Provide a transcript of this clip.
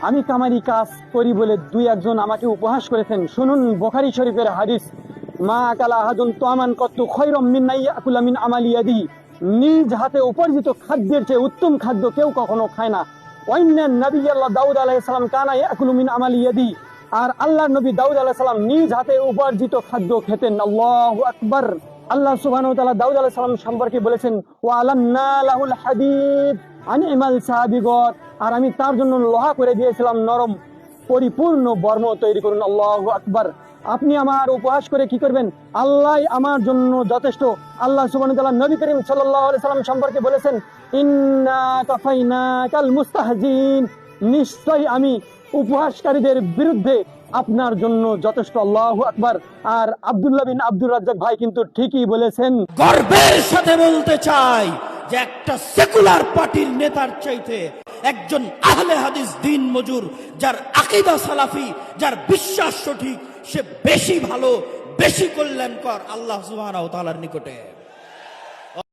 আমি কামারি কাজ করি বলে দুই একজন আমাকে উপহাস করেছেন। শুনুন বুখারী শরীফের হাদিস, মা আকালা আহাদুন তামান কত্তু খায়রাম মিন আইয়াকুলা মিন আমালি ইয়াদি। নিজ হাতে উপার্জিত খাদ্যের চেয়ে উত্তম খাদ্য কেউ কখনো খায় না। ওয়াইন্না নবী আল্লাহ দাউদ আলাইহিস সালাম কানা ইয়াকুলু মিন আমালি ইয়াদি। আর আল্লাহর নবী দাউদ আলাইহিস সালাম নিজ হাতে উপার্জিত খাদ্য খেতেন। আল্লাহু আকবার। আল্লাহ সুবহানাহু ওয়া তাআলা দাউদ আলাইহিস সালাম সম্পর্কে বলেছেন, ওয়া আলান্না লাহুল হাদীদ আনিমাল সাবিগত। আর আমি তার জন্য লোহা করে দিয়েছিলাম নরম, পরিপূর্ণ বর্ম তৈরি করুন। আল্লাহু আকবার। আপনি আমার উপহাস করে কি করবেন? আল্লাহ আমার জন্য যথেষ্ট। আল্লাহ সুবহানাহু ওয়া তাআলা নবী করিম সাল্লাল্লাহু আলাইহি সাল্লাম সম্পর্কে বলেছেন, ইন্না কাফাইনাকাল মুস্তাহজিন। নিশ্চয়ই আমি উপহাসকারীদের বিরুদ্ধে আপনার জন্য যথেষ্ট। আল্লাহু আকবার। আর আব্দুল্লাহ বিন আব্দুর রাজ্জাক ভাই কিন্তু ঠিকই বলেছেন। গর্বের সাথে বলতে চাই যে একটা সেকুলার পার্টির নেতার চাইতে একজন আহলে হাদিস দিন মজুর, যার আকীদা সালাফি, যার বিশ্বাস সঠিক, সে বেশি ভালো, বেশি কল্যাণকর আল্লাহ সুবহানাহু ওয়া তাআলার নিকটে।